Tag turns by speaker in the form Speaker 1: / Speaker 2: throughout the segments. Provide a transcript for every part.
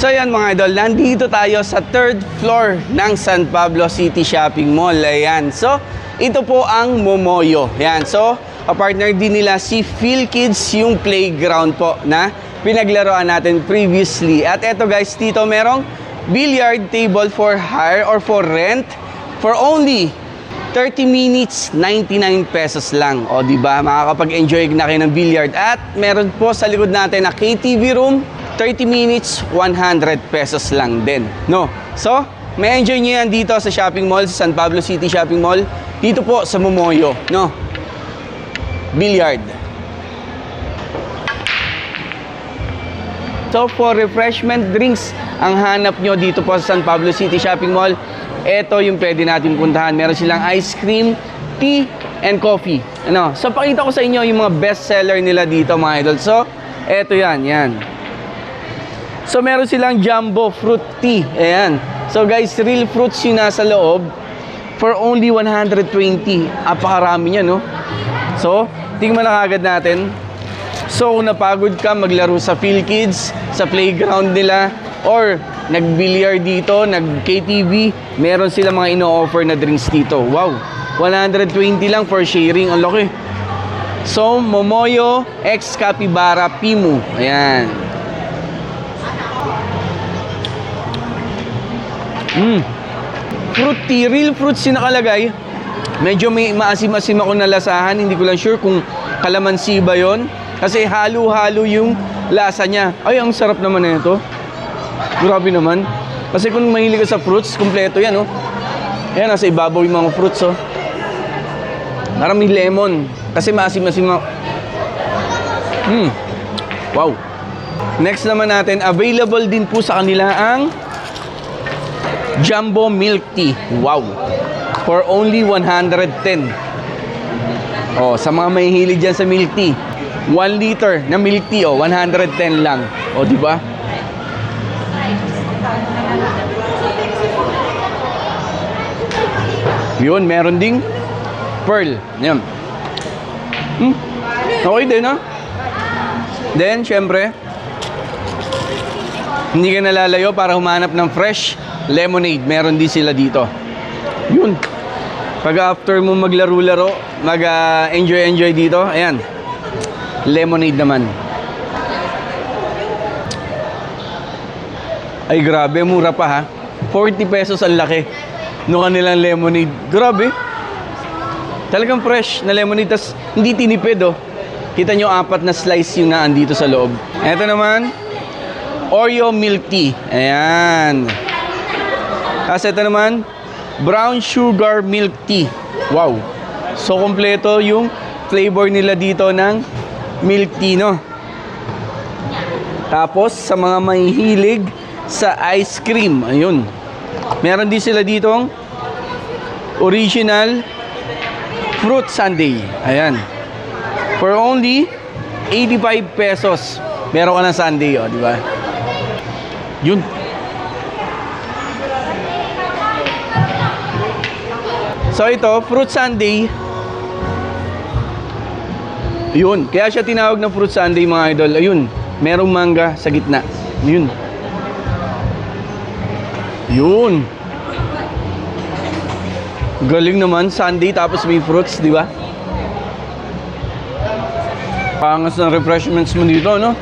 Speaker 1: So yan mga idol, nandito tayo sa 3rd floor ng San Pablo City Shopping Mall. Ayan. So, ito po ang Momoyo. Ayan. So, kapartner din nila si PhilKids, yung playground po na pinaglaruan natin previously. At eto guys, dito merong billiard table for hire or for rent for only 30 minutes, 99 pesos lang. O, diba? Makakapag-enjoy na kayo ng billiard. At meron po sa likod natin na KTV room, 30 minutes, 100 pesos lang din. No? So, may enjoy nyo yan dito sa shopping mall, sa San Pablo City Shopping Mall. Dito po sa Momoyo. No? Billiard. So, for refreshment drinks, ang hanap nyo dito po sa San Pablo City Shopping Mall, ito yung pwede natin puntahan. Meron silang ice cream, tea, and coffee. Ano? So, pakita ko sa inyo yung mga best seller nila dito, mga idol. So, ito yan, yan. So, meron silang jumbo fruit tea. Ayan. So, guys, real fruits yung nasa loob for only 120. Apakarami niya, no? So, tingnan na kagad natin. So, kung napagod ka maglaro sa PhilKids, sa playground nila, or nag-billiard dito, nag-KTV, meron sila mga ino-offer na drinks dito. Wow! 120 lang for sharing. Ang laki. So, Momoyo X Capybara Pimu. Ayan. Fruit tea, real fruits yung nakalagay. Medyo may maasim-asim ako nalasahan. Hindi ko lang sure kung kalamansi ba yun. Kasi halo-halo yung lasa niya. Ay, ang sarap naman na ito. Grabe naman. Kasi kung mahilig ka sa fruits, kompleto yan, oh. Ayan, nasa ibabaw yung mga fruits, oh. Parang may lemon. Kasi maasim-asim ako. Wow. Next naman natin, available din po sa kanila ang Jumbo Milk Tea. Wow. For only 110. Oh, sa mga mahihilig dyan sa milk tea. 1 liter na milk tea, oh, 110 lang. Oh, di ba? Yun, meron ding pearl. Yan. Okay din, ha? Then, syempre, hindi ka nalalayo para humanap ng fresh lemonade. Meron din sila dito. Yun. Pag after mo maglaro-laro, mag-enjoy dito, ayan. Lemonade naman. Ay, grabe. Mura pa, ha? 40 pesos ang laki no kanilang lemonade. Grabe. Talagang fresh na lemonade. Tas hindi tinipid, oh. Kita nyo, 4 na slice yung naan dito sa loob. Ito naman, Oreo milk tea. Ayan. Tapos ito naman, brown sugar milk tea. Wow. So, kompleto yung flavor nila dito ng milk tea, no? Tapos, sa mga mahihilig sa ice cream, ayun. Meron din sila ditong original fruit sundae. Ayan. For only 85 pesos. Meron ka ng sundae, oh, di ba? Yun. So ito, fruit sundae. Yun, kaya siya tinawag na fruit sundae, mga idol. Ayun, merong mangga sa gitna. Yun. Yun. Galing naman, sundae tapos may fruits, di ba? Pangas ng refreshments mo dito, no?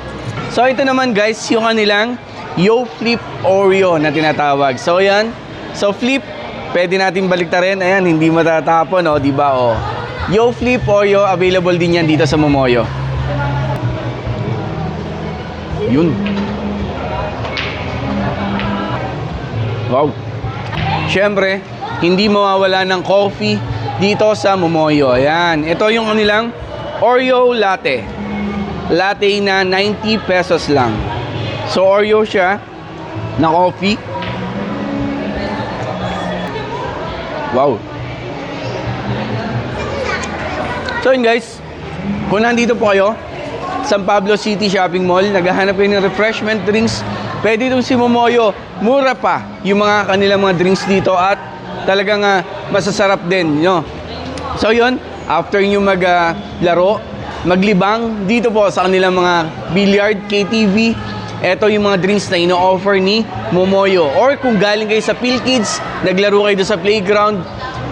Speaker 1: So ito naman guys, yung kanilang Yo Flip Oreo na tinatawag. So yan, so flip, pwede natin baliktarin. Ayan, hindi matatapon, oh, di ba? Oh. Yo Flip Oreo, available din yan dito sa Momoyo. Yun. Wow. Siyempre, hindi mawawala ng coffee dito sa Momoyo. Ayan, ito yung kanilang Oreo latte. Latte na 90 pesos lang. So, Oreo siya na coffee. Wow. So yun guys, kung nandito po kayo San Pablo City Shopping Mall, naghahanap kayo ng refreshment drinks, pwede itong si Momoyo. Mura pa yung mga kanilang mga drinks dito at talagang masasarap din, no? So yun, after nyo maglaro, maglibang dito po sa kanilang mga billiard, KTV, ito yung mga drinks na ino-offer ni Momoyo. Or kung galing kayo sa PhilKids, naglaro kayo doon sa playground,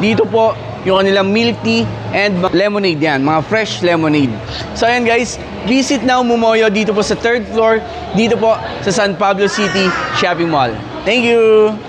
Speaker 1: dito po yung kanilang milk tea and lemonade yan, mga fresh lemonade. So ayan guys, visit now Momoyo dito po sa 3rd floor, dito po sa San Pablo City Shopping Mall. Thank you!